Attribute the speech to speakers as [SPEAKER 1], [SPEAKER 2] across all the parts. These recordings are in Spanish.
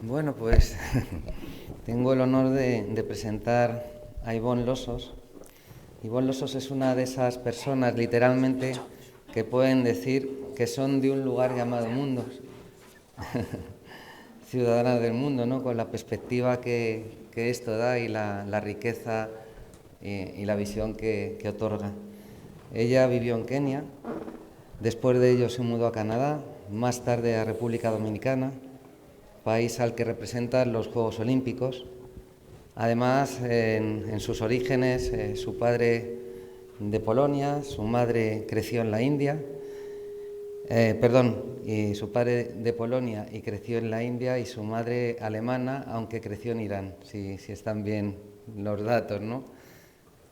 [SPEAKER 1] Bueno, pues tengo el honor de presentar a Ivonne Losos. Ivonne Losos es una de esas personas, literalmente, que pueden decir que son de un lugar llamado mundo. Ciudadanas del mundo, ¿no? Con la perspectiva que esto da y la riqueza y la visión que otorga. Ella vivió en Kenia, después de ello se mudó a Canadá, más tarde a República Dominicana, país al que representan los Juegos Olímpicos. Además, en sus orígenes, su padre de Polonia, su madre creció en la India, y su padre de Polonia y creció en la India y su madre alemana, aunque creció en Irán, si están bien los datos, ¿no?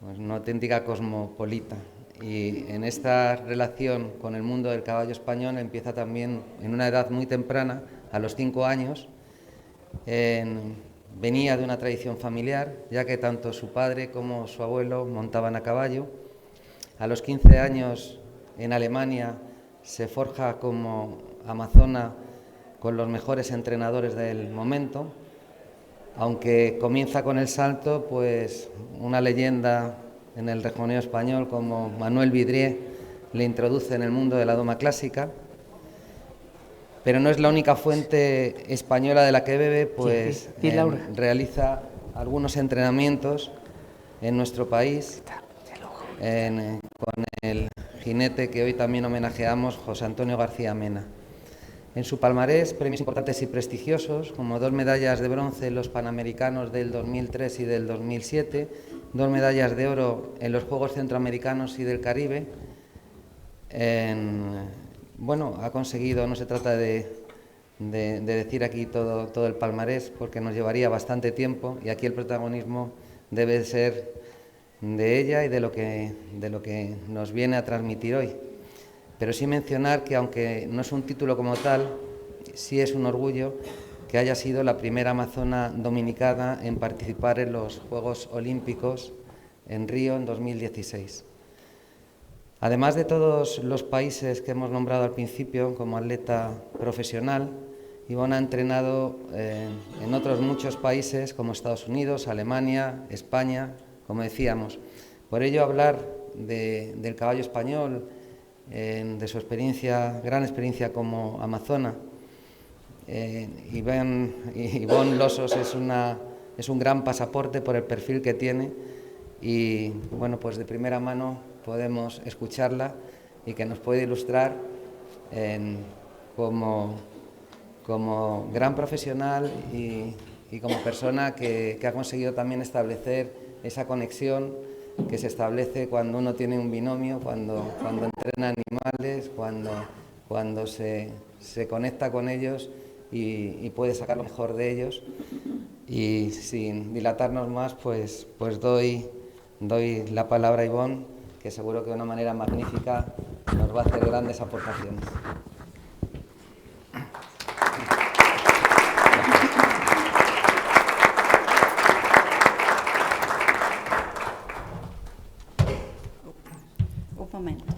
[SPEAKER 1] Pues una auténtica cosmopolita. Y en esta relación con el mundo del caballo español empieza también en una edad muy temprana, a los 5 años. Venía de una tradición familiar, ya que tanto su padre como su abuelo montaban a caballo. A los 15 años, en Alemania, se forja como amazona con los mejores entrenadores del momento. Aunque comienza con el salto, pues una leyenda en el rejoneo español como Manuel Vidrié le introduce en el mundo de la doma clásica. Pero no es la única fuente española de la que bebe, pues realiza algunos entrenamientos en nuestro país con el jinete que hoy también homenajeamos, José Antonio García Mena. En su palmarés, premios importantes y prestigiosos, como 2 medallas de bronce en los Panamericanos del 2003 y del 2007, 2 medallas de oro en los Juegos Centroamericanos y del Caribe. Bueno, ha conseguido, no se trata de decir aquí todo el palmarés, porque nos llevaría bastante tiempo, y aquí el protagonismo debe ser de ella y de lo que nos viene a transmitir hoy. Pero sí mencionar que, aunque no es un título como tal, sí es un orgullo que haya sido la primera amazona dominicana en participar en los Juegos Olímpicos en Río en 2016. Además de todos los países que hemos nombrado al principio como atleta profesional, Ivonne ha entrenado en otros muchos países como Estados Unidos, Alemania, España, como decíamos. Por ello, hablar del caballo español, de su gran experiencia como amazona. Ivonne Losos es un gran pasaporte por el perfil que tiene y, bueno, pues de primera mano podemos escucharla y que nos puede ilustrar como gran profesional y como persona que ha conseguido también establecer esa conexión que se establece cuando uno tiene un binomio, cuando entrena animales, cuando se conecta con ellos y puede sacar lo mejor de ellos. Y sin dilatarnos más, pues doy la palabra a Ivonne, que seguro que de una manera magnífica nos va a hacer grandes aportaciones.
[SPEAKER 2] Un momento.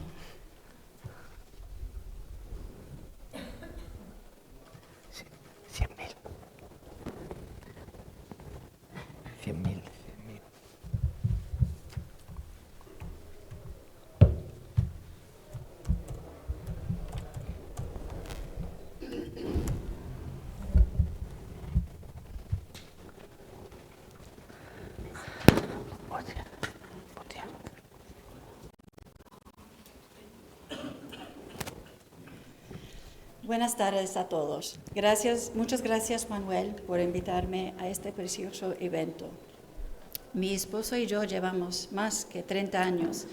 [SPEAKER 2] Buenas tardes a todos. Muchas gracias, Manuel, por invitarme a este precioso evento. Mi esposo y yo llevamos más que 30 años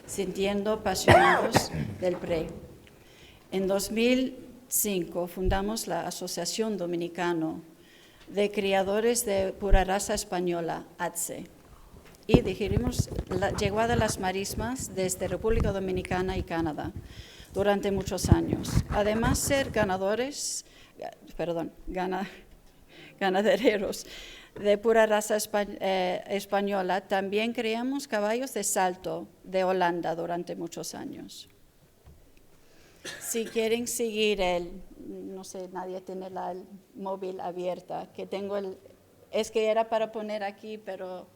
[SPEAKER 2] sintiendo apasionados del PRE. En 2005 fundamos la Asociación Dominicana de Criadores de Pura Raza Española, ATSE, y dirigimos la llegada a las marismas desde República Dominicana y Canadá durante muchos años. Además, ser ganaderos de pura raza española, también criamos caballos de salto de Holanda durante muchos años. Si quieren seguir no sé, nadie tiene la móvil abierta, que tengo es que era para poner aquí, pero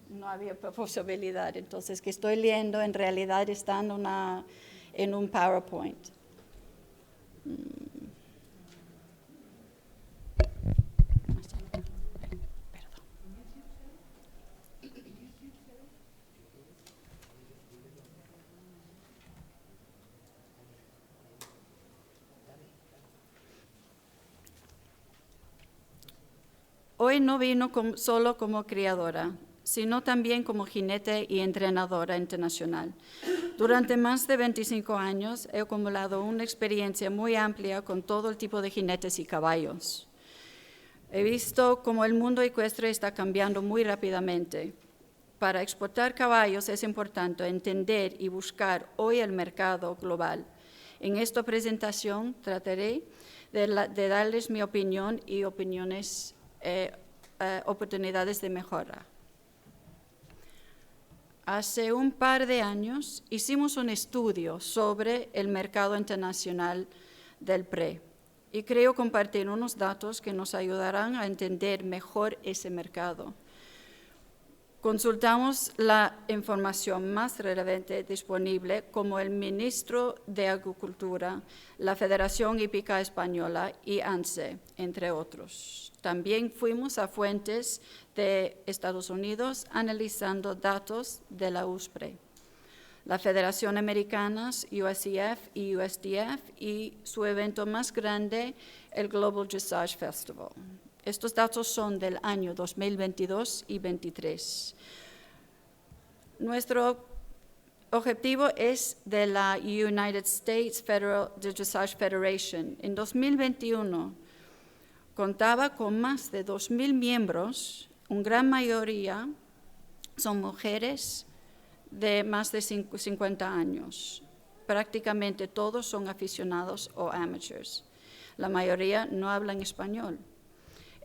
[SPEAKER 2] no había posibilidad. Entonces, que estoy leyendo, en realidad está en un PowerPoint. Hoy no vino solo como criadora, sino también como jinete y entrenadora internacional. Durante más de 25 años he acumulado una experiencia muy amplia con todo el tipo de jinetes y caballos. He visto cómo el mundo ecuestre está cambiando muy rápidamente. Para exportar caballos es importante entender y buscar hoy el mercado global. En esta presentación trataré de darles mi opinión y oportunidades de mejora. Hace un par de años hicimos un estudio sobre el mercado internacional del PRE y creo compartir unos datos que nos ayudarán a entender mejor ese mercado. Consultamos la información más relevante disponible, como el Ministro de Agricultura, la Federación Hípica Española y ANSE, entre otros. También fuimos a fuentes de Estados Unidos analizando datos de la USPRE, la Federación Americana, USEF y USDF, y su evento más grande, el Global Dressage Festival. Estos datos son del año 2022 y 2023. Nuestro objetivo es de la United States Federal Dressage Federation. En 2021 contaba con más de 2,000 miembros, una gran mayoría son mujeres de más de 50 años. Prácticamente todos son aficionados o amateurs. La mayoría no hablan español.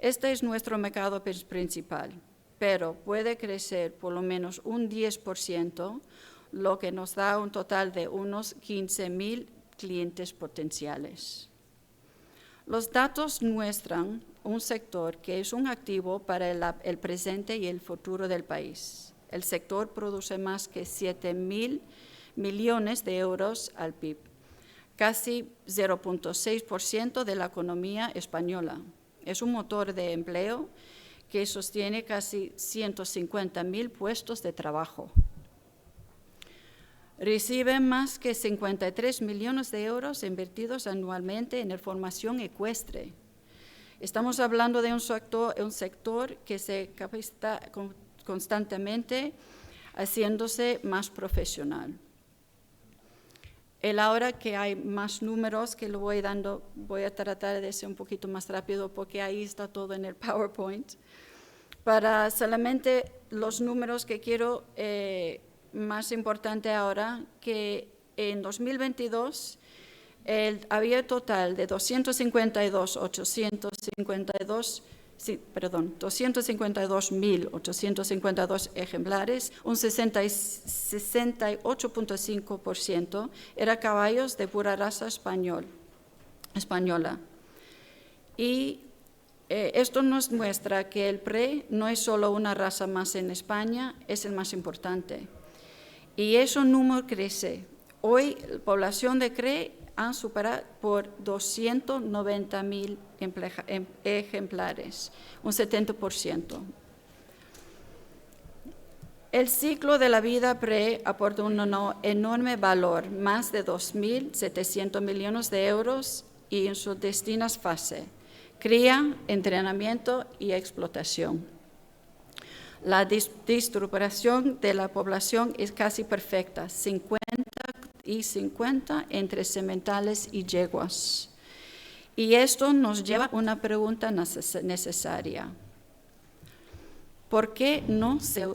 [SPEAKER 2] Este es nuestro mercado principal, pero puede crecer por lo menos un 10%, lo que nos da un total de unos 15,000 clientes potenciales. Los datos muestran un sector que es un activo para el presente y el futuro del país. El sector produce más que 7,000 millones de euros al PIB, casi 0,6% de la economía española. Es un motor de empleo que sostiene casi 150,000 puestos de trabajo. Recibe más que 53 millones de euros invertidos anualmente en formación ecuestre. Estamos hablando de un sector que se capacita constantemente, haciéndose más profesional. Ahora que hay más números que lo voy dando, voy a tratar de ser un poquito más rápido porque ahí está todo en el PowerPoint. Para solamente los números que quiero, más importante ahora, que en 2022 había total de 252.852 ejemplares, un 68,5% eran caballos de pura raza española. Y esto nos muestra que el PRE no es solo una raza más en España, es el más importante. Y ese número crece. Hoy la población de CRE han superado por 290,000 ejemplares, un 70%. El ciclo de la vida PRE aporta un enorme valor, más de 2.700 millones de euros, y en sus distintas fases: cría, entrenamiento y explotación. La distribución de la población es casi perfecta, 50 y 50 entre sementales y yeguas. Y esto nos lleva a una pregunta necesaria. ¿Por qué no se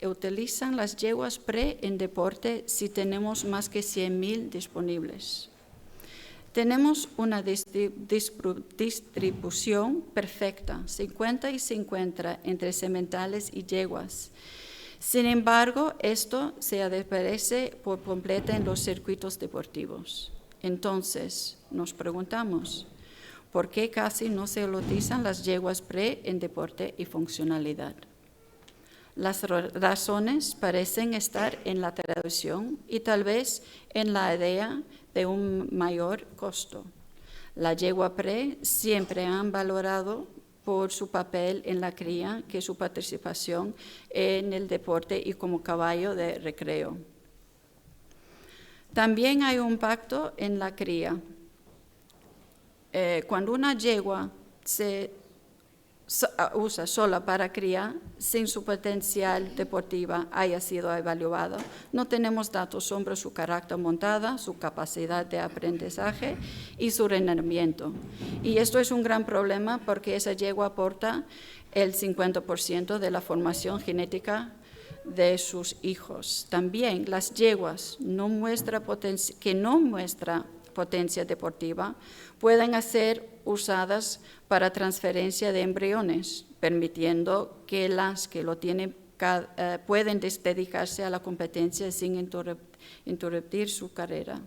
[SPEAKER 2] utilizan las yeguas PRE en deporte si tenemos más que 100,000 disponibles? Tenemos una distribución perfecta, 50 y 50 entre sementales y yeguas. Sin embargo, esto se desaparece por completo en los circuitos deportivos. Entonces, nos preguntamos, por qué casi no se utilizan las yeguas pre en deporte y funcionalidad. Las razones parecen estar en la traducción y tal vez en la idea de un mayor costo. La yegua pre siempre han valorado por su papel en la cría que su participación en el deporte y como caballo de recreo. También hay un pacto en la cría. Cuando una yegua se usa sola para criar, sin su potencial deportiva haya sido evaluado, no tenemos datos sobre su carácter montada, su capacidad de aprendizaje y su rendimiento. Y esto es un gran problema porque esa yegua aporta el 50% de la formación genética de sus hijos. También las yeguas que no muestran potencia deportiva pueden ser usadas para transferencia de embriones, permitiendo que las que lo tienen pueden dedicarse a la competencia sin interrumpir su carrera.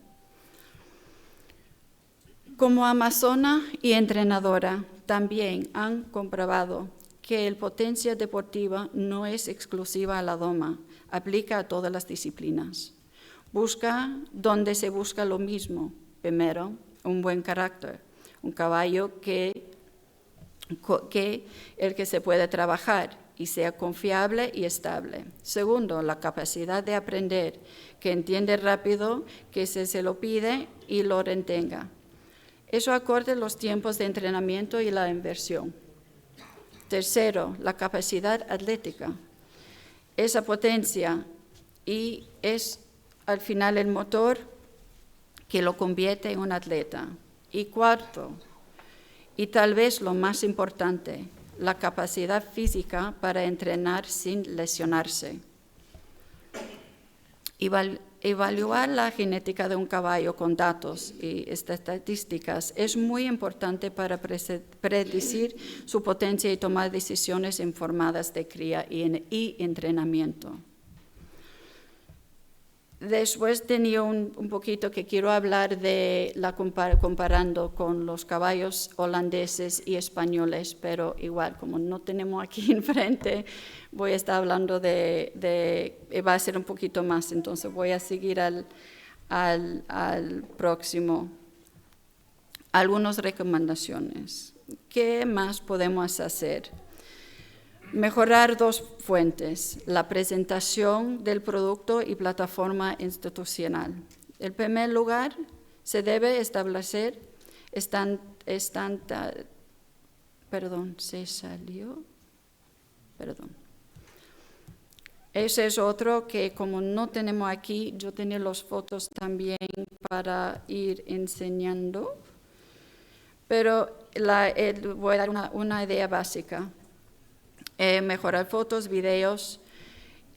[SPEAKER 2] Como amazona y entrenadora, también han comprobado que la potencia deportiva no es exclusiva a la doma, aplica a todas las disciplinas. Busca donde se busca lo mismo. Primero, un buen carácter, un caballo que se puede trabajar y sea confiable y estable. Segundo, la capacidad de aprender, que entiende rápido, que se lo pide y lo retenga. Eso acorde los tiempos de entrenamiento y la inversión. Tercero, la capacidad atlética. Esa potencia y es al final el motor que lo convierte en un atleta. Y cuarto, y tal vez lo más importante, la capacidad física para entrenar sin lesionarse. Evaluar la genética de un caballo con datos y estadísticas es muy importante para predecir su potencia y tomar decisiones informadas de cría y entrenamiento. Después tenía un poquito que quiero hablar de comparando con los caballos holandeses y españoles, pero igual, como no tenemos aquí enfrente, voy a estar hablando va a ser un poquito más, entonces voy a seguir al próximo. Algunas recomendaciones. ¿Qué más podemos hacer? Mejorar dos fuentes, la presentación del producto y plataforma institucional. En primer lugar, se debe establecer Ese es otro que como no tenemos aquí, yo tenía las fotos también para ir enseñando, pero voy a dar una idea básica. Mejorar fotos, videos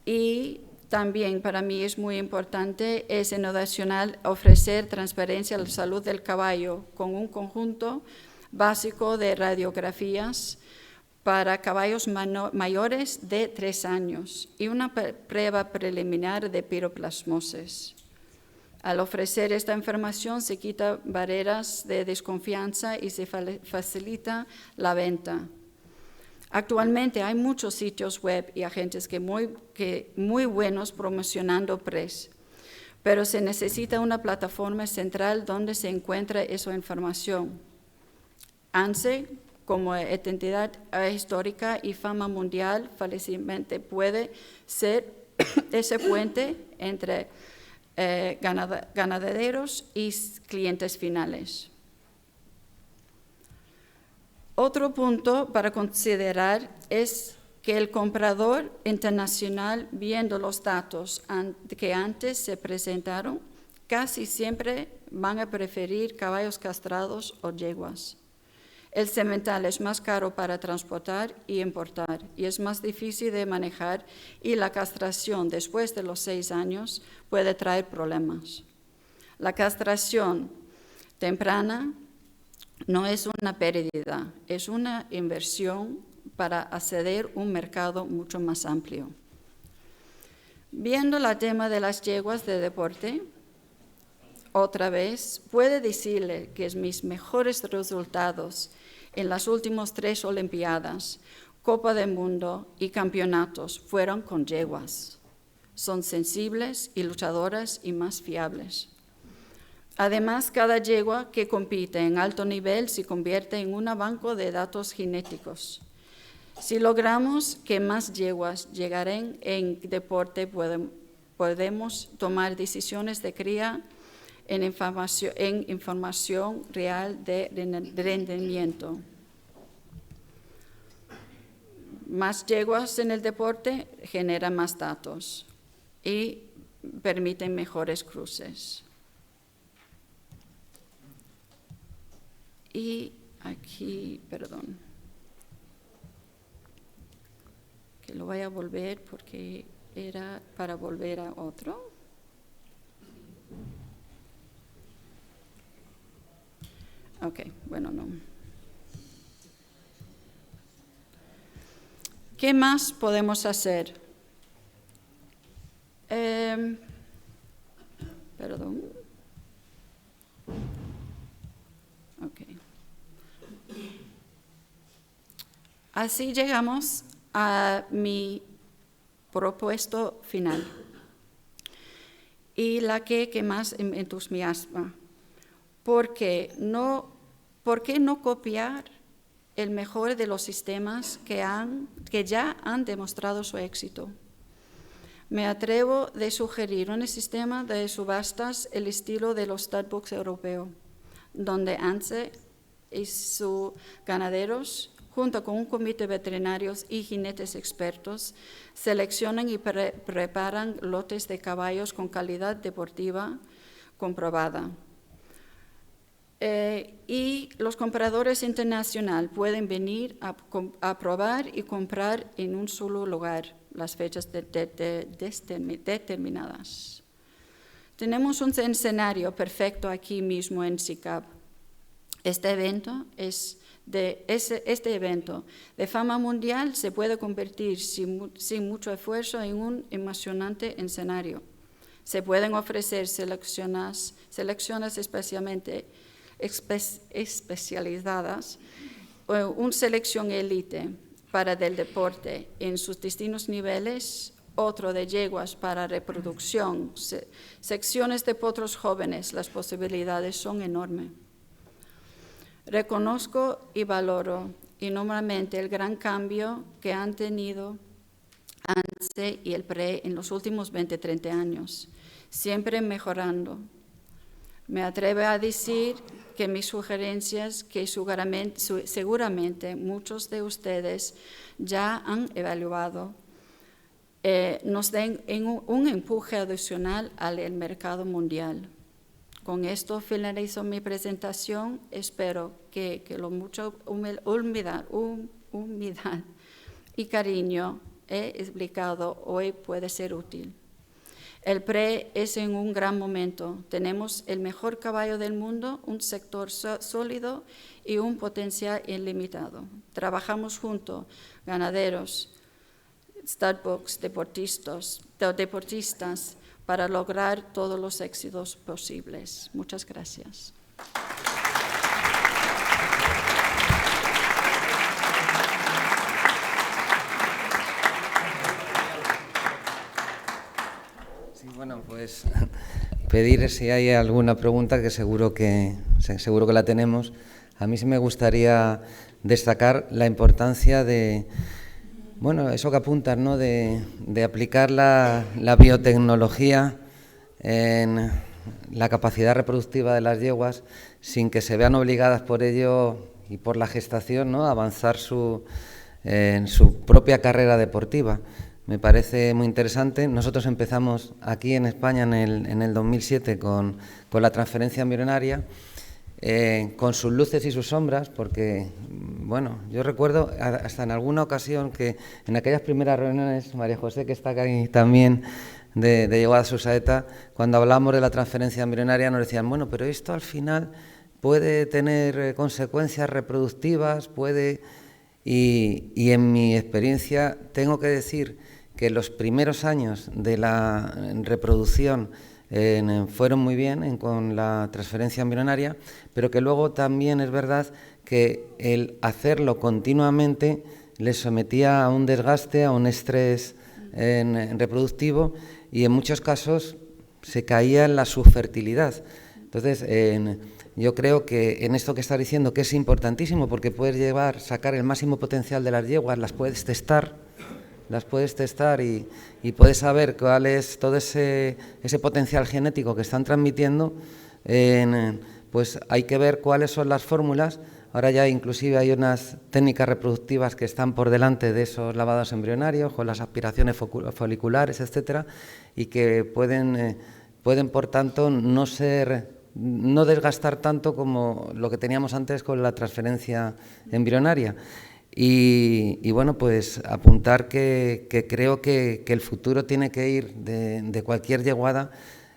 [SPEAKER 2] y también para mí es muy importante, es innovacional ofrecer transparencia a la salud del caballo con un conjunto básico de radiografías para caballos mayores de 3 años y una prueba preliminar de piroplasmosis. Al ofrecer esta información se quita barreras de desconfianza y se facilita la venta. Actualmente hay muchos sitios web y agentes muy buenos promocionando PRES, pero se necesita una plataforma central donde se encuentre esa información. ANSE, como entidad histórica y fama mundial, fácilmente puede ser ese puente entre ganaderos y clientes finales. Otro punto para considerar es que el comprador internacional, viendo los datos que antes se presentaron, casi siempre van a preferir caballos castrados o yeguas. El semental es más caro para transportar y importar y es más difícil de manejar y la castración después de los 6 años puede traer problemas. La castración temprana no es una pérdida, es una inversión para acceder a un mercado mucho más amplio. Viendo el tema de las yeguas de deporte, otra vez, puedo decirle que mis mejores resultados en las últimas 3 Olimpiadas, Copa del Mundo y campeonatos fueron con yeguas. Son sensibles y luchadoras y más fiables. Además, cada yegua que compite en alto nivel se convierte en un banco de datos genéticos. Si logramos que más yeguas llegaren en deporte, podemos tomar decisiones de cría en información real de rendimiento. Más yeguas en el deporte generan más datos y permiten mejores cruces. Y aquí, perdón, que lo voy a volver porque era para volver a otro. Ok, bueno, no. ¿Qué más podemos hacer? Perdón. Ok. Así llegamos a mi propuesto final y la que más entusiasma. ¿Por qué no copiar el mejor de los sistemas que ya han demostrado su éxito? Me atrevo a sugerir un sistema de subastas el estilo de los studbooks europeos, donde ANSE y sus ganaderos, junto con un comité de veterinarios y jinetes expertos, seleccionan y preparan lotes de caballos con calidad deportiva comprobada. Y los compradores internacionales pueden venir a probar y comprar en un solo lugar las fechas determinadas. Tenemos un escenario perfecto aquí mismo en SICAP. Este evento de fama mundial se puede convertir sin mucho esfuerzo en un emocionante escenario. Se pueden ofrecer selecciones especializadas, una selección élite para del deporte en sus distintos niveles, otro de yeguas para reproducción, secciones de potros jóvenes. Las posibilidades son enormes. Reconozco y valoro enormemente el gran cambio que han tenido ANSE y el PRE en los últimos 20-30 años, siempre mejorando. Me atrevo a decir que mis sugerencias, que seguramente muchos de ustedes ya han evaluado, nos den un empuje adicional al mercado mundial. Con esto finalizo mi presentación. Espero que lo mucho humildad y cariño he explicado hoy puede ser útil. El PRE es en un gran momento. Tenemos el mejor caballo del mundo, un sector sólido y un potencial ilimitado. Trabajamos juntos, ganaderos, studbooks, deportistas, para lograr todos los éxitos posibles. Muchas gracias.
[SPEAKER 1] Sí, bueno, pues pedir si hay alguna pregunta, que seguro que la tenemos. A mí sí me gustaría destacar la importancia de, bueno, eso que apuntas, ¿no?, de aplicar la biotecnología en la capacidad reproductiva de las yeguas sin que se vean obligadas por ello y por la gestación, ¿no?, a avanzar en su propia carrera deportiva. Me parece muy interesante. Nosotros empezamos aquí en España en el 2007 con la transferencia embrionaria, con sus luces y sus sombras, porque, bueno, yo recuerdo hasta en alguna ocasión que en aquellas primeras reuniones, María José, que está aquí también, de Yeguada Susaeta, cuando hablamos de la transferencia embrionaria nos decían, bueno, pero esto al final puede tener consecuencias reproductivas, y en mi experiencia tengo que decir que los primeros años de la reproducción fueron muy bien con la transferencia embrionaria, pero que luego también es verdad que el hacerlo continuamente les sometía a un desgaste, a un estrés reproductivo, y en muchos casos se caía en la subfertilidad. Entonces, yo creo que en esto que estás diciendo, que es importantísimo, porque puedes sacar el máximo potencial de las yeguas, las puedes testar y puedes saber cuál es todo ese potencial genético que están transmitiendo. Pues hay que ver cuáles son las fórmulas. Ahora ya inclusive hay unas técnicas reproductivas que están por delante de esos lavados embrionarios, con las aspiraciones foliculares, etcétera, y que pueden por tanto no desgastar tanto como lo que teníamos antes con la transferencia embrionaria. Y bueno, pues apuntar que creo que el futuro tiene que ir de cualquier yeguada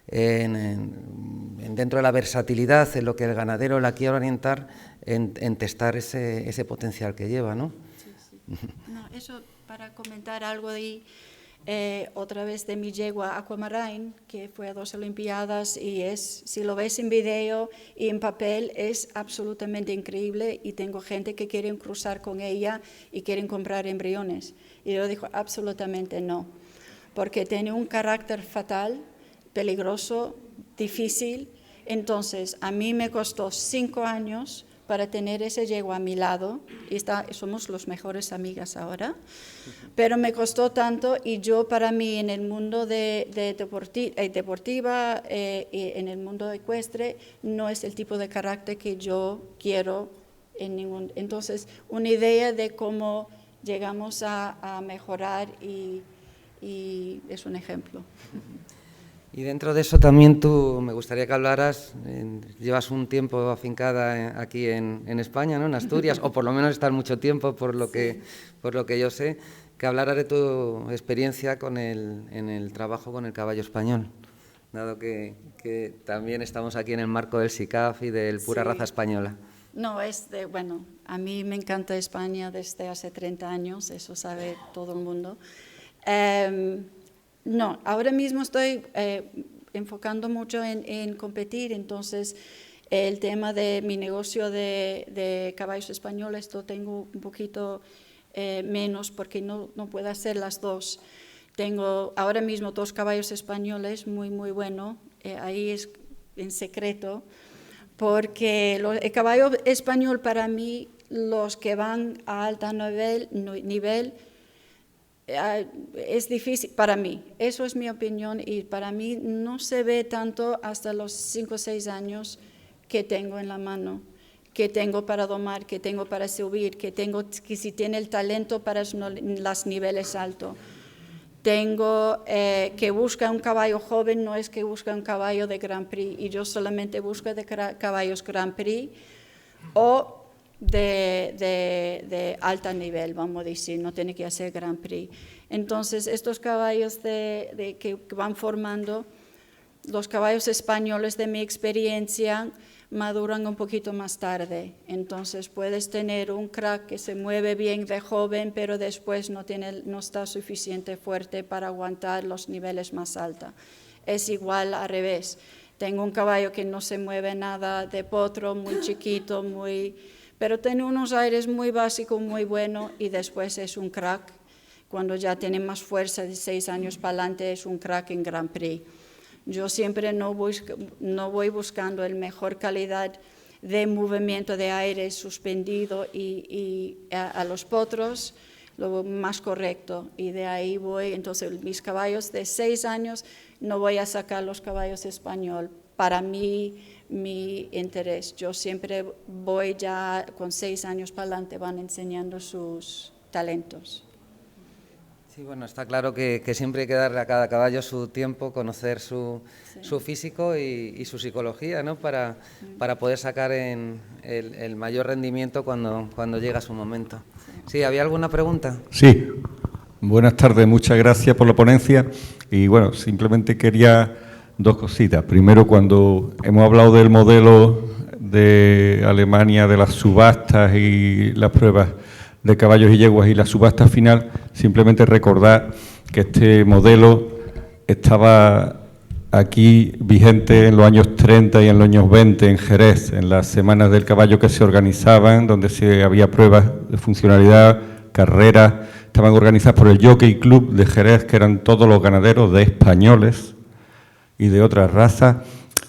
[SPEAKER 1] dentro de la versatilidad, en lo que el ganadero la quiere orientar, en testar ese potencial que lleva, ¿no?
[SPEAKER 2] Sí, sí. No, eso para comentar algo de otra vez de mi yegua Aquamarine, que fue a 2 Olimpiadas, y si lo ves en video y en papel, es absolutamente increíble, y tengo gente que quieren cruzar con ella y quieren comprar embriones. Y yo digo absolutamente no, porque tiene un carácter fatal, peligroso, difícil. Entonces, a mí me costó 5 años para tener ese yegua a mi lado, y somos los mejores amigas ahora, pero me costó tanto, y yo para mí en el mundo deportiva y en el mundo ecuestre no es el tipo de carácter que yo quiero en ningún. Entonces, una idea de cómo llegamos a mejorar y es un ejemplo.
[SPEAKER 1] Y dentro de eso también me gustaría que hablaras, llevas un tiempo afincada aquí en España, ¿no? En Asturias, o por lo menos estás mucho tiempo, por lo que yo sé, que hablaras de tu experiencia en el trabajo con el caballo español, dado que también estamos aquí en el marco del SICAF y del Pura Raza Española.
[SPEAKER 2] No, bueno, a mí me encanta España desde hace 30 años, eso sabe todo el mundo. No, ahora mismo estoy enfocando mucho en competir, entonces el tema de mi negocio de caballos españoles lo tengo un poquito menos, porque no puedo hacer las dos. Tengo ahora mismo 2 caballos españoles muy, muy buenos, ahí es en secreto, porque el caballo español para mí, los que van a alto nivel es difícil para mí, eso es mi opinión, y para mí no se ve tanto hasta los 5 o 6 años que tengo en la mano, que tengo para domar, que tengo para subir, que si tiene el talento para los niveles altos. Tengo que busca un caballo joven, no es que busca un caballo de Grand Prix, y yo solamente busco de caballos Grand Prix o de alto nivel, vamos a decir, no tiene que hacer Grand Prix. Entonces, estos caballos que van formando, los caballos españoles de mi experiencia, maduran un poquito más tarde. Entonces, puedes tener un crack que se mueve bien de joven, pero después no está suficiente fuerte para aguantar los niveles más altos. Es igual al revés. Tengo un caballo que no se mueve nada de potro, muy chiquito, pero tiene unos aires muy básicos, muy buenos, y después es un crack. Cuando ya tiene más fuerza, de 6 años para adelante, es un crack en Grand Prix. Yo siempre no voy buscando la mejor calidad de movimiento de aire suspendido y a los potros, lo más correcto. Y de ahí voy, entonces mis caballos de 6 años, no voy a sacar los caballos español. Para mí, mi interés, yo siempre voy ya con 6 años para adelante, van enseñando sus talentos.
[SPEAKER 1] Sí, bueno, está claro que siempre hay que darle a cada caballo su tiempo, conocer su físico y su psicología, ¿no? Para poder sacar el mayor rendimiento cuando llega su momento. Sí, ¿había alguna pregunta?
[SPEAKER 3] Sí, buenas tardes, muchas gracias por la ponencia. Y bueno, simplemente quería 2 cositas. Primero, cuando hemos hablado del modelo de Alemania, de las subastas y las pruebas de caballos y yeguas y la subasta final, simplemente recordar que este modelo estaba aquí vigente en los años 30 y en los años 20 en Jerez, en las semanas del caballo que se organizaban, donde había pruebas de funcionalidad, carreras, estaban organizadas por el Jockey Club de Jerez, que eran todos los ganaderos de españoles y de otras razas,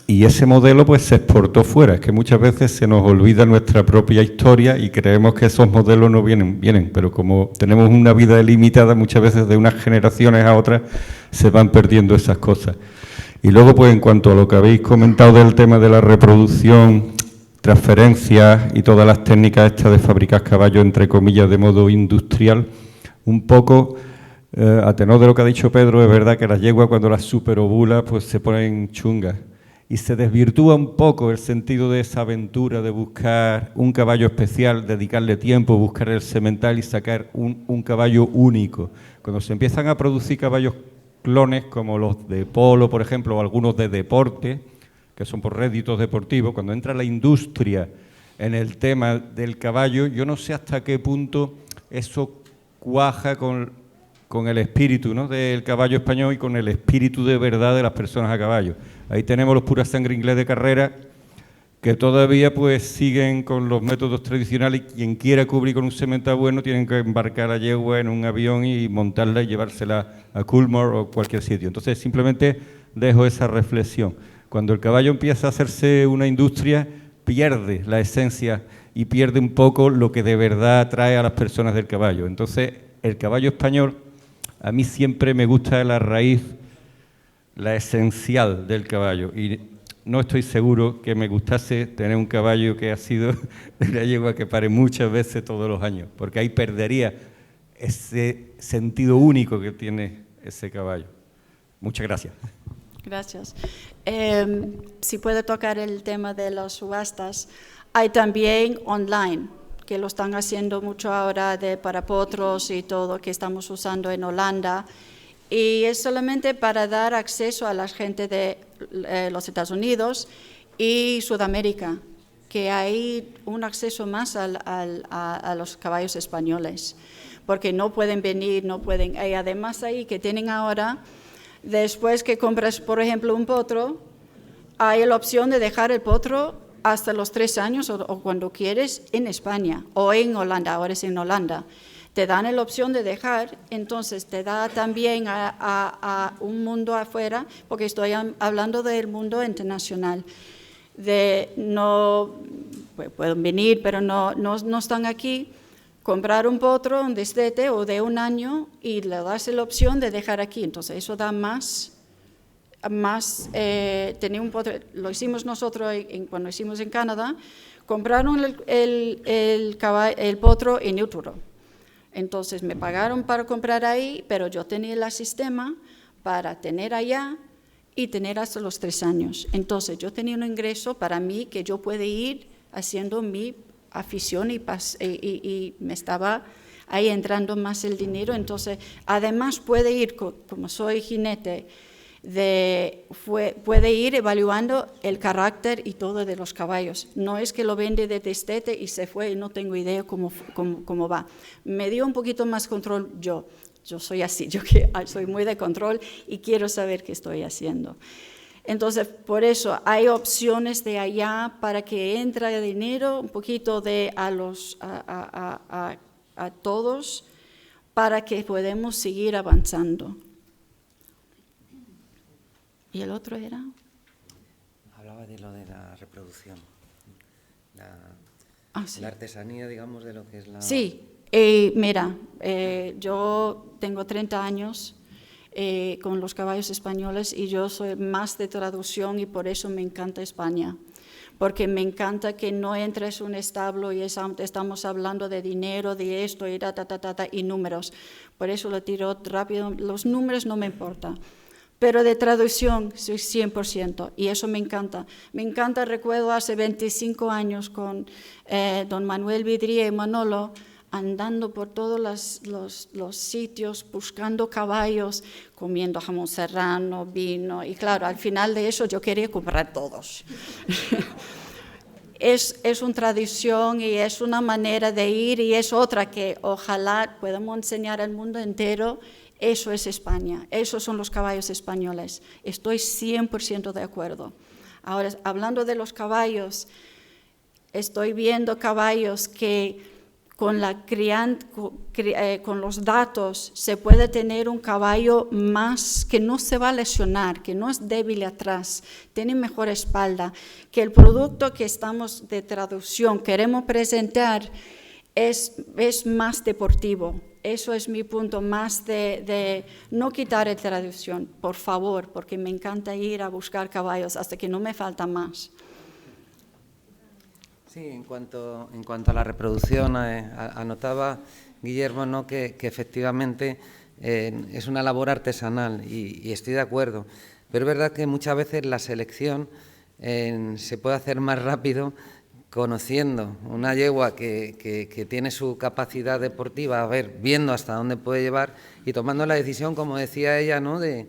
[SPEAKER 3] y ese modelo pues se exportó fuera. Es que muchas veces se nos olvida nuestra propia historia y creemos que esos modelos no vienen, pero como tenemos una vida limitada, muchas veces de unas generaciones a otras se van perdiendo esas cosas. Y luego, pues en cuanto a lo que habéis comentado del tema de la reproducción, transferencias y todas las técnicas estas de fabricar caballos, entre comillas, de modo industrial, un poco, a tenor de lo que ha dicho Pedro, es verdad que las yeguas cuando las superovulas pues se ponen chungas y se desvirtúa un poco el sentido de esa aventura de buscar un caballo especial, dedicarle tiempo, buscar el semental y sacar un caballo único. Cuando se empiezan a producir caballos clones como los de polo, por ejemplo, o algunos de deporte, que son por réditos deportivos, cuando entra la industria en el tema del caballo, yo no sé hasta qué punto eso cuaja con el espíritu, ¿no?, del caballo español y con el espíritu de verdad de las personas a caballo. Ahí tenemos los pura sangre inglés de carrera, que todavía pues siguen con los métodos tradicionales y quien quiera cubrir con un semental bueno tienen que embarcar la yegua en un avión y montarla y llevársela a Coolmore o cualquier sitio. Entonces simplemente dejo esa reflexión. Cuando el caballo empieza a hacerse una industria, pierde la esencia y pierde un poco lo que de verdad atrae a las personas del caballo. Entonces el caballo español, a mí siempre me gusta la raíz, la esencial del caballo, y no estoy seguro que me gustase tener un caballo que ha sido de la yegua que pare muchas veces todos los años, porque ahí perdería ese sentido único que tiene ese caballo. Muchas gracias.
[SPEAKER 2] Gracias. Si puedo tocar el tema de las subastas, hay también online, que lo están haciendo mucho ahora para potros y todo, que estamos usando en Holanda, y es solamente para dar acceso a la gente de los Estados Unidos y Sudamérica, que hay un acceso más a los caballos españoles, porque no pueden venir, no pueden, y además ahí que tienen ahora, después que compras, por ejemplo, un potro, hay la opción de dejar el potro hasta los 3 años o cuando quieres en España o en Holanda, ahora es en Holanda. Te dan la opción de dejar, entonces te da también a un mundo afuera, porque estoy hablando del mundo internacional, de no, pueden venir, pero no están aquí, comprar un potro, un destete o de 1 año y le das la opción de dejar aquí, entonces eso da más tener un potro, lo hicimos nosotros cuando hicimos en Canadá, compraron el potro en Uturo. Entonces me pagaron para comprar ahí, pero yo tenía el sistema para tener allá y tener hasta los 3 años. Entonces yo tenía un ingreso para mí que yo pude ir haciendo mi afición y me estaba ahí entrando más el dinero. Entonces además puede ir, como soy jinete, puede ir evaluando el carácter y todo de los caballos. No es que lo vende de destete y se fue y no tengo idea cómo va. Me dio un poquito más control yo soy así, yo que soy muy de control y quiero saber qué estoy haciendo. Entonces, por eso hay opciones de allá para que entre dinero, un poquito a todos, para que podamos seguir avanzando. ¿Y el otro era?
[SPEAKER 1] Hablaba de lo de la reproducción,
[SPEAKER 2] Sí.
[SPEAKER 1] la artesanía, digamos, de lo que es la...
[SPEAKER 2] Sí, mira, yo tengo 30 años con los caballos españoles y yo soy más de traducción y por eso me encanta España. Porque me encanta que no entres en un establo y estamos hablando de dinero, de esto y números. Por eso lo tiro rápido, los números no me importan. Pero de traducción soy 100% y eso me encanta. Me encanta, recuerdo hace 25 años con don Manuel Vidrié y Manolo, andando por todos los sitios, buscando caballos, comiendo jamón serrano, vino, y claro, al final de eso yo quería comprar todos. Es una tradición y es una manera de ir y es otra que ojalá podamos enseñar al mundo entero Eso es España, esos son los caballos españoles. Estoy 100% de acuerdo. Ahora, hablando de los caballos, estoy viendo caballos que con los datos se puede tener un caballo más que no se va a lesionar, que no es débil atrás, tiene mejor espalda, que el producto que estamos de traducción queremos presentar es más deportivo. Eso es mi punto, más de no quitar la traducción, por favor, porque me encanta ir a buscar caballos hasta que no me falta más.
[SPEAKER 1] Sí, en cuanto a la reproducción, anotaba Guillermo, ¿no?, que efectivamente es una labor artesanal y estoy de acuerdo, pero es verdad que muchas veces la selección se puede hacer más rápido conociendo una yegua que tiene su capacidad deportiva, viendo hasta dónde puede llevar y tomando la decisión, como decía ella, ¿no?, de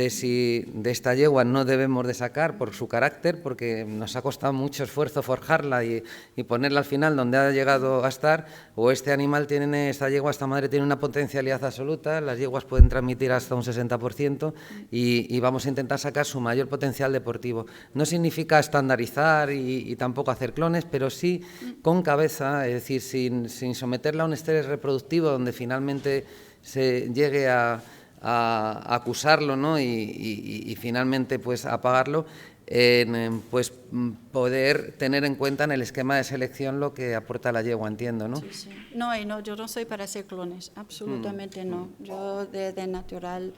[SPEAKER 1] si de esta yegua no debemos de sacar por su carácter, porque nos ha costado mucho esfuerzo forjarla y ponerla al final donde ha llegado a estar, o este animal tiene, esta yegua, esta madre tiene una potencialidad absoluta, las yeguas pueden transmitir hasta un 60% y vamos a intentar sacar su mayor potencial deportivo. No significa estandarizar y tampoco hacer clones, pero sí con cabeza, es decir, sin someterla a un estrés reproductivo donde finalmente se llegue a acusarlo, ¿no?, y finalmente pues apagarlo, pues poder tener en cuenta en el esquema de selección lo que aporta la yegua, entiendo, ¿no?
[SPEAKER 2] Sí, sí. No, yo no soy para hacer clones, absolutamente no. Yo de natural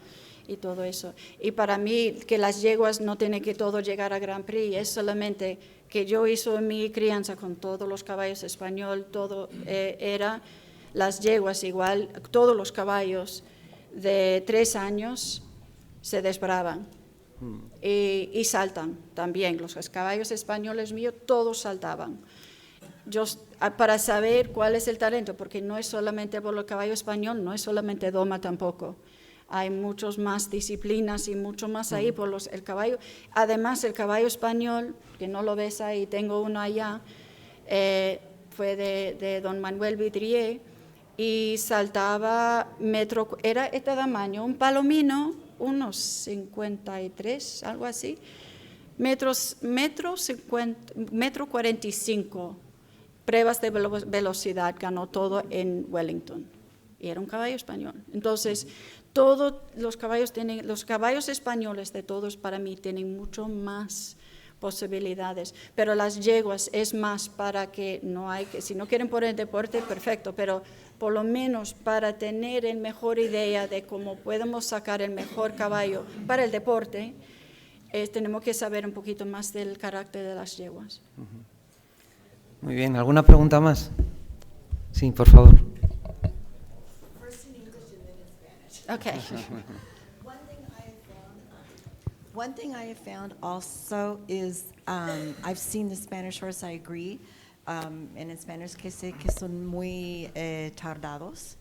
[SPEAKER 2] y todo eso. Y para mí que las yeguas no tienen que todo llegar a Grand Prix, es solamente que yo hice mi crianza con todos los caballos español, todo era las yeguas igual, todos los caballos de 3 años se desbravan y saltan también. Los caballos españoles míos todos saltaban. Yo, para saber cuál es el talento, porque no es solamente por el caballo español, no es solamente doma tampoco. Hay muchas más disciplinas y mucho más ahí por el caballo. Además, el caballo español, que no lo ves ahí, tengo uno allá, fue de don Manuel Vidrier, y saltaba era este tamaño, un palomino, unos 53, algo así, metro 45, pruebas de velocidad, ganó todo en Wellington, y era un caballo español. Entonces, todos los caballos españoles de todos para mí tienen mucho más posibilidades, pero las yeguas es más para que si no quieren poner deporte, perfecto, pero por lo menos para tener la mejor idea de cómo podemos sacar el mejor caballo para el deporte, tenemos que saber un poquito más del carácter de las yeguas.
[SPEAKER 1] Muy bien, ¿alguna pregunta más? Sí, por favor.
[SPEAKER 2] Okay.
[SPEAKER 4] One thing I have found also is I've seen the Spanish horse, I agree, en Spanish que sé que son muy tardados.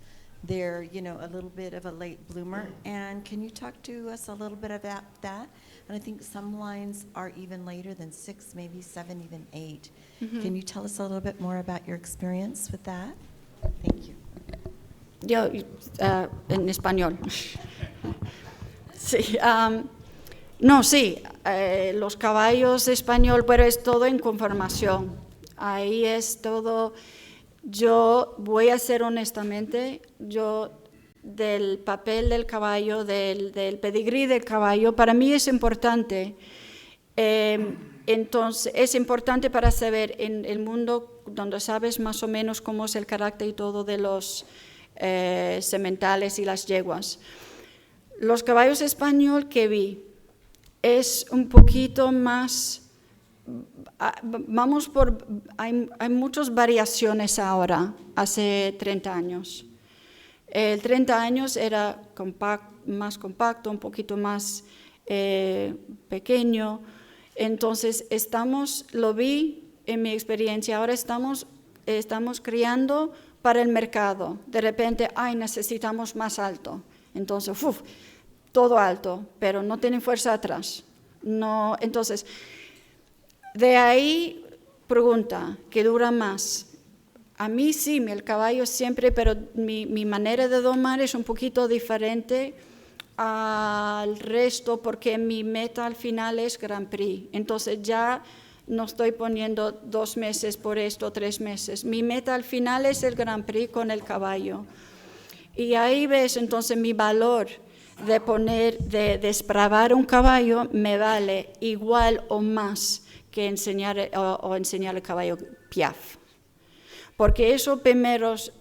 [SPEAKER 4] They're, a little bit of a late bloomer. And can you talk to us a little bit about that? And I think some lines are even later than 6, maybe 7, even 8. Mm-hmm. Can you tell us a little bit more about your experience with that? Thank you.
[SPEAKER 2] Yo, en español. Sí. No, sí, los caballos español, pero es todo en conformación. Ahí es todo. Yo voy a ser honestamente, del papel del caballo, del pedigrí del caballo, para mí es importante. Entonces, es importante para saber en el mundo donde sabes más o menos cómo es el carácter y todo de los sementales y las yeguas. Los caballos español que vi es un poquito más, hay muchas variaciones ahora, hace 30 años. El 30 años era más compacto, un poquito más pequeño. Entonces, lo vi en mi experiencia, ahora estamos criando para el mercado. De repente, necesitamos más alto. Entonces, todo alto, pero no tienen fuerza atrás. No, entonces, de ahí, pregunta, ¿qué dura más? A mí sí, el caballo siempre, pero mi manera de domar es un poquito diferente al resto porque mi meta al final es Grand Prix. Entonces ya no estoy poniendo 2 meses por esto, 3 meses. Mi meta al final es el Grand Prix con el caballo. Y ahí ves entonces mi valor de desbravar un caballo me vale igual o más que enseñar el caballo Piaffe. Porque esos primeros,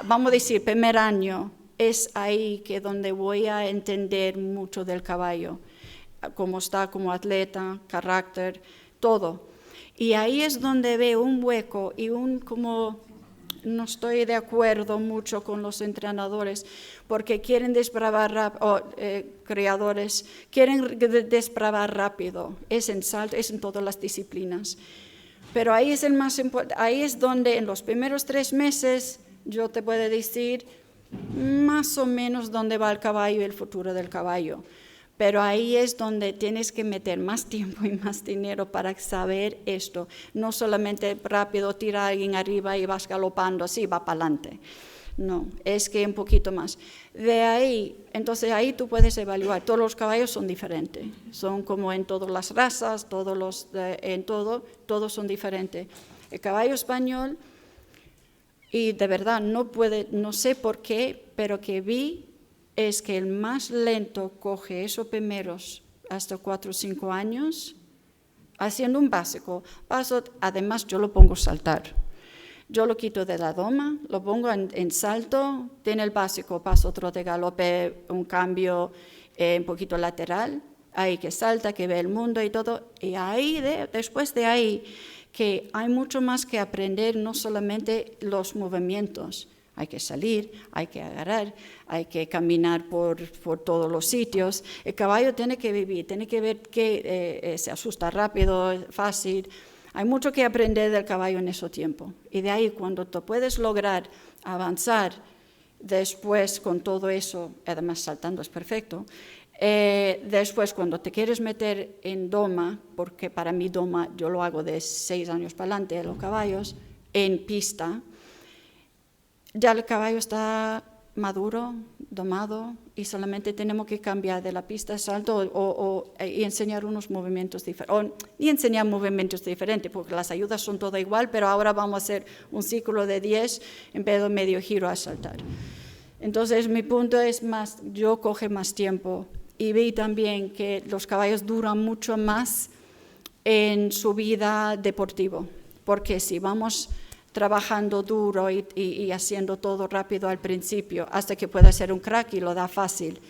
[SPEAKER 2] vamos a decir, primer año, es ahí que donde voy a entender mucho del caballo, cómo está como atleta, carácter, todo. Y ahí es donde veo un hueco y como no estoy de acuerdo mucho con los entrenadores porque quieren desbravar, criadores, quieren desbravar rápido, es en salto, es en todas las disciplinas. Pero ahí es ahí es donde en los primeros 3 meses yo te puedo decir más o menos dónde va el caballo y el futuro del caballo. Pero ahí es donde tienes que meter más tiempo y más dinero para saber esto. No solamente rápido tira a alguien arriba y vas galopando, así va para adelante. No, es que un poquito más. De ahí, entonces ahí tú puedes evaluar. Todos los caballos son diferentes. Son como en todas las razas, todos son diferentes. El caballo español, y de verdad no sé por qué, pero que vi es que el más lento coge esos primeros hasta 4 o 5 años haciendo un básico. Además yo lo pongo a saltar. Yo lo quito de la doma, lo pongo en salto, tiene el básico, paso otro de galope, un cambio un poquito lateral, ahí que salta, que ve el mundo y todo. Y ahí, después de ahí, que hay mucho más que aprender, no solamente los movimientos. Hay que salir, hay que agarrar, hay que caminar por todos los sitios. El caballo tiene que vivir, tiene que ver que se asusta rápido, fácil. Hay mucho que aprender del caballo en ese tiempo. Y de ahí, cuando tú puedes lograr avanzar después con todo eso, además saltando es perfecto, después cuando te quieres meter en doma, porque para mí doma yo lo hago de 6 años para adelante a los caballos, en pista, ya el caballo está maduro, domado, y solamente tenemos que cambiar de la pista de salto y enseñar unos movimientos diferentes. Y enseñar movimientos diferentes, porque las ayudas son todo igual, pero ahora vamos a hacer un ciclo de 10 en vez de medio giro a saltar. Entonces, mi punto es yo coge más tiempo. Y vi también que los caballos duran mucho más en su vida deportiva, porque si vamos trabajando duro y haciendo todo rápido al principio, hasta que pueda ser un crack y lo da fácil.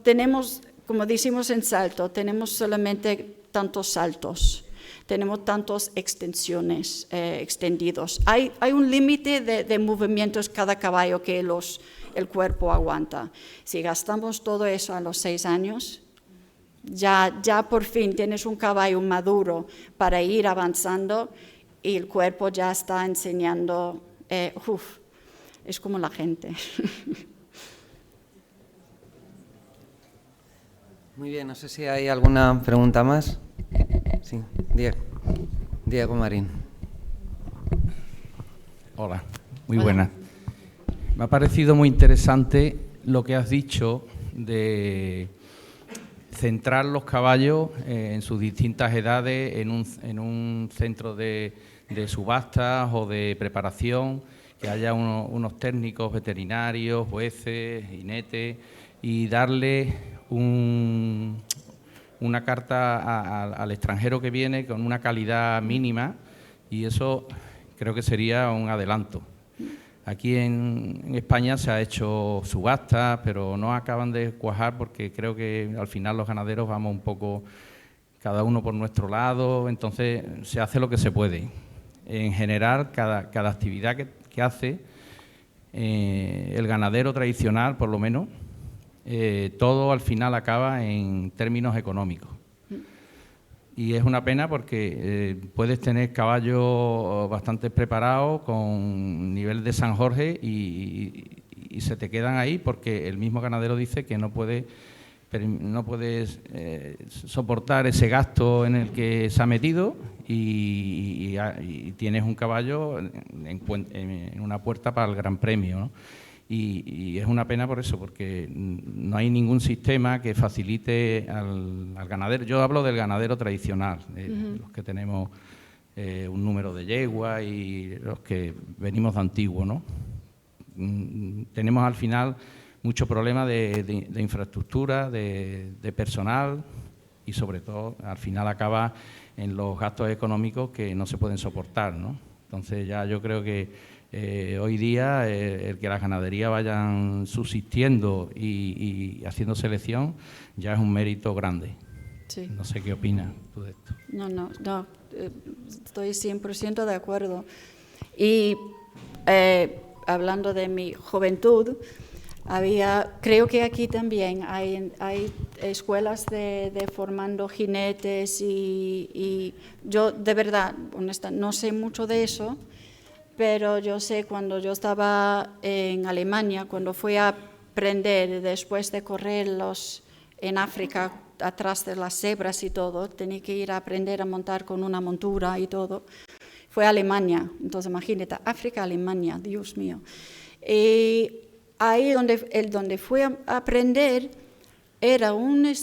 [SPEAKER 2] Tenemos, como decimos en salto, tenemos solamente tantos saltos, tenemos tantas extensiones extendidos. Hay un límite de movimientos cada caballo que el cuerpo aguanta. Si gastamos todo eso a los 6 años, ya por fin tienes un caballo maduro para ir avanzando y el cuerpo ya está enseñando, es como la gente.
[SPEAKER 1] Muy bien, no sé si hay alguna pregunta más. Sí, Diego Marín.
[SPEAKER 5] Hola, muy buenas. Me ha parecido muy interesante lo que has dicho de centrar los caballos en sus distintas edades en un centro de subastas o de preparación, que haya unos técnicos veterinarios, jueces, jinetes, y darle una carta al extranjero que viene con una calidad mínima, y eso creo que sería un adelanto. Aquí en España se ha hecho subastas, pero no acaban de cuajar porque creo que al final los ganaderos vamos un poco cada uno por nuestro lado, entonces se hace lo que se puede. En general, cada actividad que hace el ganadero tradicional, por lo menos, todo al final acaba en términos económicos. Y es una pena porque puedes tener caballos bastante preparados con nivel de San Jorge y se te quedan ahí porque el mismo ganadero dice que no puedes soportar ese gasto en el que se ha metido y tienes un caballo en una puerta para el Gran Premio, ¿no? Y es una pena por eso, porque no hay ningún sistema que facilite al ganadero. Yo hablo del ganadero tradicional, los que tenemos un número de yegua y los que venimos de antiguo, ¿no? Tenemos al final mucho problema de infraestructura, de personal y sobre todo al final acaba en los gastos económicos que no se pueden soportar, ¿no? Entonces ya yo creo que hoy día el que las ganaderías vayan subsistiendo y haciendo selección ya es un mérito grande.
[SPEAKER 2] Sí.
[SPEAKER 5] No sé qué opinas tú de esto.
[SPEAKER 2] No, estoy 100% de acuerdo. Y hablando de mi juventud, creo que aquí también hay escuelas de formando jinetes y yo de verdad, honesta, no sé mucho de eso, pero yo sé cuando yo estaba en Alemania, cuando fui a aprender después de correr en África atrás de las cebras y todo, tenía que ir a aprender a montar con una montura y todo. Fue a Alemania, entonces imagínate, África, Alemania, Dios mío. Y ahí donde fui a aprender era un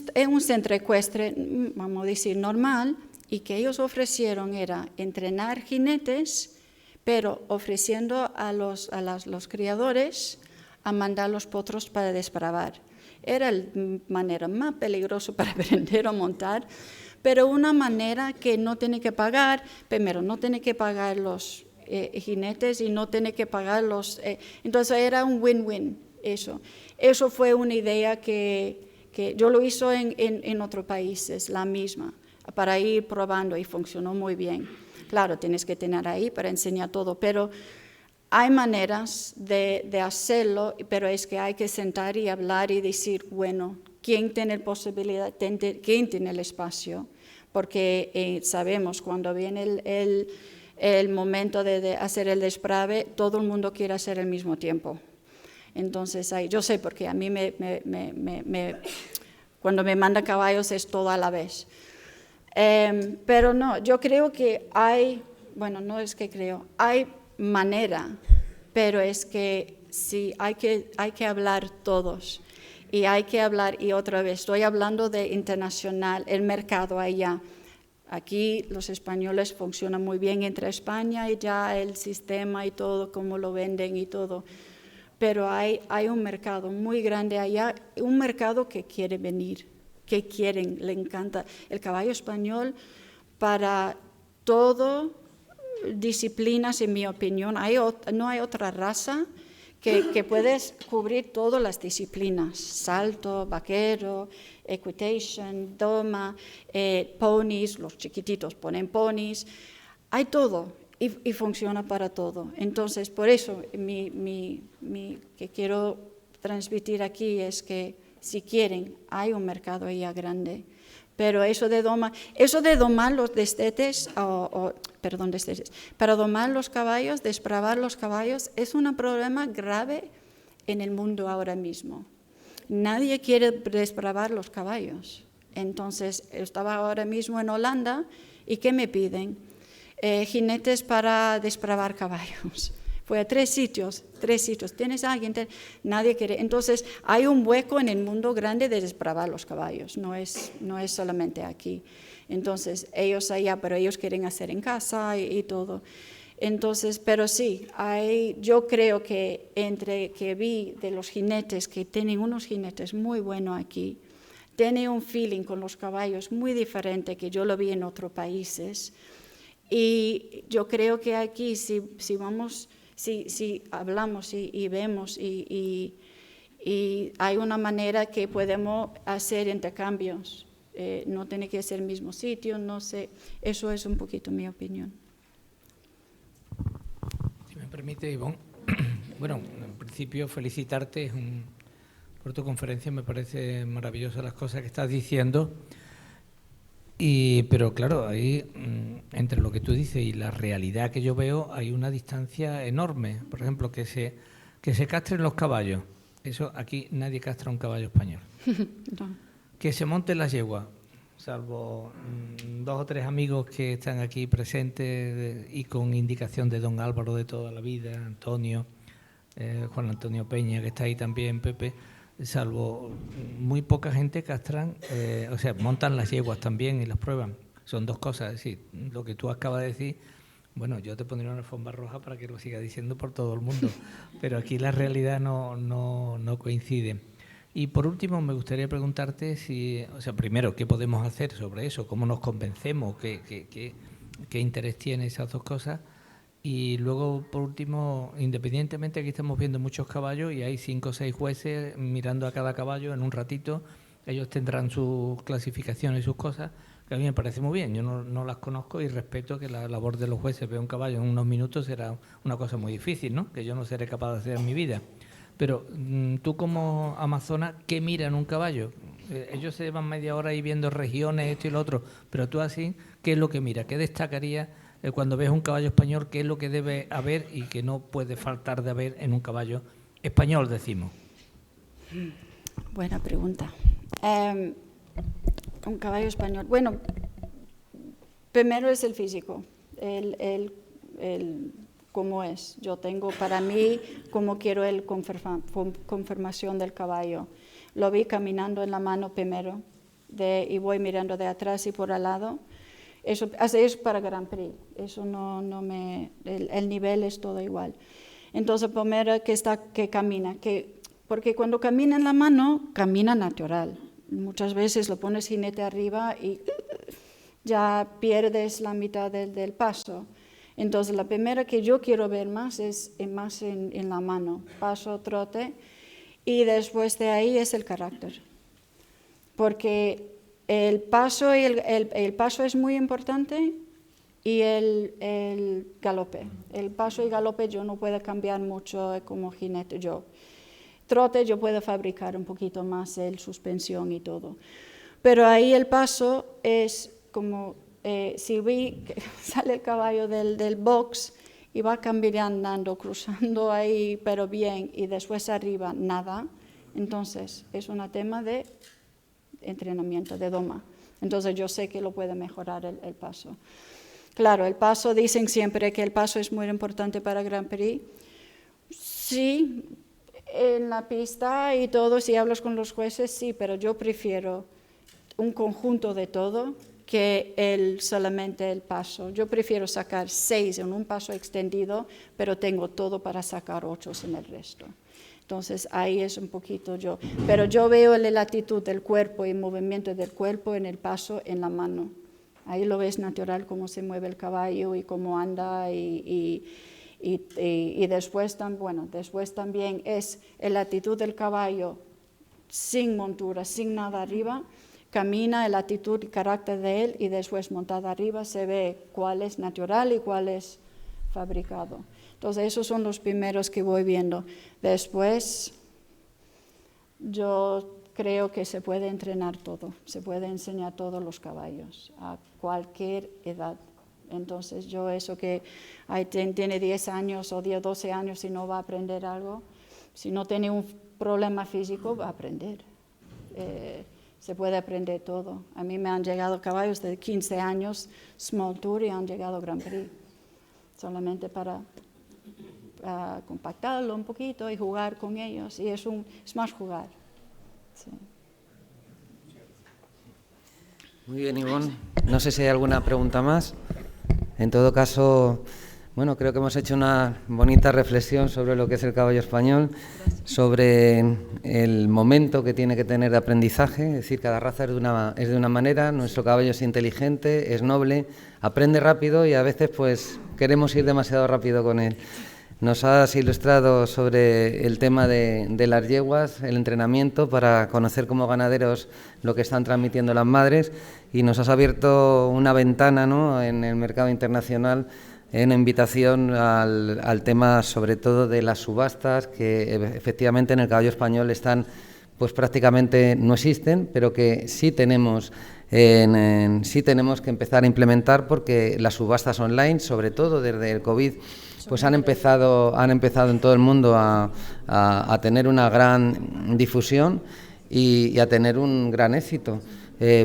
[SPEAKER 2] centro ecuestre, vamos a decir, normal, y que ellos ofrecieron era entrenar jinetes, pero ofreciendo a los criadores a mandar los potros para desbravar. Era la manera más peligrosa para aprender a montar, pero una manera que no tiene que pagar, primero, no tiene que pagar los jinetes y no tiene que pagar entonces era un win-win eso. Eso fue una idea que yo lo hice en otros países, la misma, para ir probando y funcionó muy bien. Claro, tienes que tener ahí para enseñar todo, pero hay maneras de hacerlo, pero es que hay que sentar y hablar y decir, bueno, ¿quién tiene posibilidad, quién tiene el espacio? Porque sabemos cuando viene el momento de hacer el desbrave, todo el mundo quiere hacer al mismo tiempo. Entonces, yo sé porque a mí cuando me mandan caballos es todo a la vez. Pero no, yo creo que hay manera, pero es que sí, hay que hablar todos. Y hay que hablar, y otra vez, estoy hablando de internacional, el mercado allá. Aquí los españoles funcionan muy bien entre España y ya el sistema y todo, cómo lo venden y todo. Pero hay un mercado muy grande allá, un mercado que quiere venir, que quieren, le encanta. El caballo español para todo, disciplinas, en mi opinión, no hay otra raza que puedes cubrir todas las disciplinas, salto, vaquero, equitation, doma, ponies, los chiquititos ponen ponies, hay todo y funciona para todo. Entonces, por eso que quiero transmitir aquí es que si quieren, hay un mercado allá grande. Pero eso de domar los destetes, para domar los caballos, desbravar los caballos, es un problema grave en el mundo ahora mismo. Nadie quiere desbravar los caballos. Entonces, estaba ahora mismo en Holanda y ¿qué me piden? Jinetes para desbravar caballos. Fue a tres sitios. ¿Tienes a alguien? Nadie quiere. Entonces, hay un hueco en el mundo grande de desbravar los caballos. No es solamente aquí. Entonces, ellos allá, pero ellos quieren hacer en casa y todo. Entonces, pero sí, yo creo que entre que vi de los jinetes, que tienen unos jinetes muy buenos aquí, tienen un feeling con los caballos muy diferente que yo lo vi en otros países. Y yo creo que aquí, si hablamos y vemos y hay una manera que podemos hacer intercambios, no tiene que ser el mismo sitio, no sé, eso es un poquito mi opinión.
[SPEAKER 6] Si me permite, Ivonne, bueno, en principio felicitarte por tu conferencia, me parece maravillosa las cosas que estás diciendo. Pero claro, ahí entre lo que tú dices y la realidad que yo veo hay una distancia enorme. Por ejemplo, que se castren los caballos. Eso aquí nadie castra un caballo español.
[SPEAKER 2] No.
[SPEAKER 6] Que se monten las yeguas. salvo 2 o 3 amigos que están aquí presentes y con indicación de don Álvaro de toda la vida, Antonio, Juan Antonio Peña, que está ahí también, Pepe, salvo muy poca gente castran, o sea, montan las yeguas también y las prueban. Son 2 cosas, es decir, lo que tú acabas de decir, bueno, yo te pondría una alfombra roja para que lo siga diciendo por todo el mundo, pero aquí la realidad no coincide. Y por último, me gustaría preguntarte si, o sea, primero, ¿qué podemos hacer sobre eso? ¿Cómo nos convencemos? ¿Qué interés tiene esas 2 cosas? Y luego, por último, independientemente, aquí estamos viendo muchos caballos y hay 5 o 6 jueces mirando a cada caballo en un ratito. Ellos tendrán sus clasificaciones y sus cosas, que a mí me parece muy bien. Yo no las conozco y respeto que la labor de los jueces ver un caballo en unos minutos será una cosa muy difícil, ¿no? Que yo no seré capaz de hacer en mi vida. Pero tú como amazona, ¿qué mira en un caballo? Ellos se llevan media hora ahí viendo regiones, esto y lo otro, pero tú así, ¿qué es lo que mira? ¿Qué destacaría cuando ves un caballo español? ¿Qué es lo que debe haber y que no puede faltar de haber en un caballo español, decimos?
[SPEAKER 2] Buena pregunta. Un caballo español. Bueno, primero es el físico, el cómo es. Yo tengo para mí cómo quiero el conformación del caballo. Lo vi caminando en la mano primero y voy mirando de atrás y por al lado. Eso para Grand Prix. Eso el nivel es todo igual. Entonces primero que camina, porque cuando camina en la mano camina natural. Muchas veces lo pones jinete arriba y ya pierdes la mitad del paso. Entonces, la primera que yo quiero ver más es más en la mano, paso, trote, y después de ahí es el carácter. Porque el paso, el paso es muy importante y el galope. El paso y galope yo no puedo cambiar mucho como jinete yo. Trote yo puedo fabricar un poquito más el suspensión y todo. Pero ahí el paso es como... si vi que sale el caballo del box y va cambiando, cruzando ahí, pero bien, y después arriba nada, entonces es un tema de entrenamiento, de doma. Entonces yo sé que lo puede mejorar el paso. Claro, el paso, dicen siempre que el paso es muy importante para Grand Prix. Sí, en la pista y todo, si hablas con los jueces, sí, pero yo prefiero un conjunto de todo que solamente el paso. Yo prefiero sacar 6 en un paso extendido, pero tengo todo para sacar 8 en el resto. Entonces ahí es un poquito yo. Pero yo veo la latitud del cuerpo y el movimiento del cuerpo en el paso en la mano. Ahí lo ves natural cómo se mueve el caballo y cómo anda y después también es la latitud del caballo sin montura, sin nada arriba. Camina, la actitud y carácter de él y después montada arriba se ve cuál es natural y cuál es fabricado. Entonces esos son los primeros que voy viendo. Después yo creo que se puede entrenar todo, se puede enseñar todos los caballos a cualquier edad. Entonces yo eso que tiene 10 años o 10, 12 años y no va a aprender algo, si no tiene un problema físico va a aprender. Se puede aprender todo. A mí me han llegado caballos de 15 años, Small Tour, y han llegado a Grand Prix. Solamente para compactarlo un poquito y jugar con ellos. Y es más jugar. Sí.
[SPEAKER 1] Muy bien, Ivonne. No sé si hay alguna pregunta más. En todo caso, bueno, creo que hemos hecho una bonita reflexión sobre lo que es el caballo español, sobre el momento que tiene que tener de aprendizaje, es decir, cada raza es de una manera, nuestro caballo es inteligente, es noble, aprende rápido y a veces pues queremos ir demasiado rápido con él. Nos has ilustrado sobre el tema de las yeguas, el entrenamiento para conocer como ganaderos lo que están transmitiendo las madres y nos has abierto una ventana, ¿no?, en el mercado internacional en invitación al tema sobre todo de las subastas que efectivamente en el caballo español están, pues prácticamente no existen, pero que sí tenemos que empezar a implementar porque las subastas online, sobre todo desde el COVID, pues han empezado en todo el mundo a tener una gran difusión y a tener un gran éxito.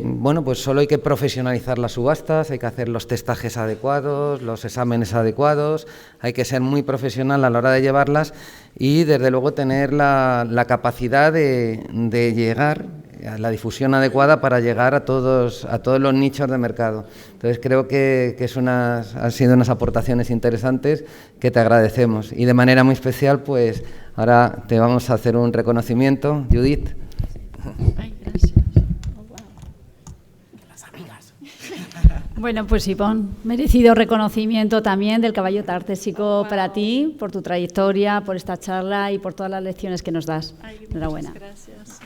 [SPEAKER 1] Bueno, pues solo hay que profesionalizar las subastas, hay que hacer los testajes adecuados, los exámenes adecuados, hay que ser muy profesional a la hora de llevarlas y desde luego tener la capacidad de llegar a la difusión adecuada para llegar a todos los nichos de mercado. Entonces creo que han sido unas aportaciones interesantes que te agradecemos y de manera muy especial pues ahora te vamos a hacer un reconocimiento, Judith.
[SPEAKER 2] Ay, gracias.
[SPEAKER 7] Bueno, pues Ivonne, merecido reconocimiento también del caballo tartésico para ti, por tu trayectoria, por esta charla y por todas las lecciones que nos das.
[SPEAKER 2] Ay,
[SPEAKER 7] Enhorabuena.
[SPEAKER 2] muchas gracias.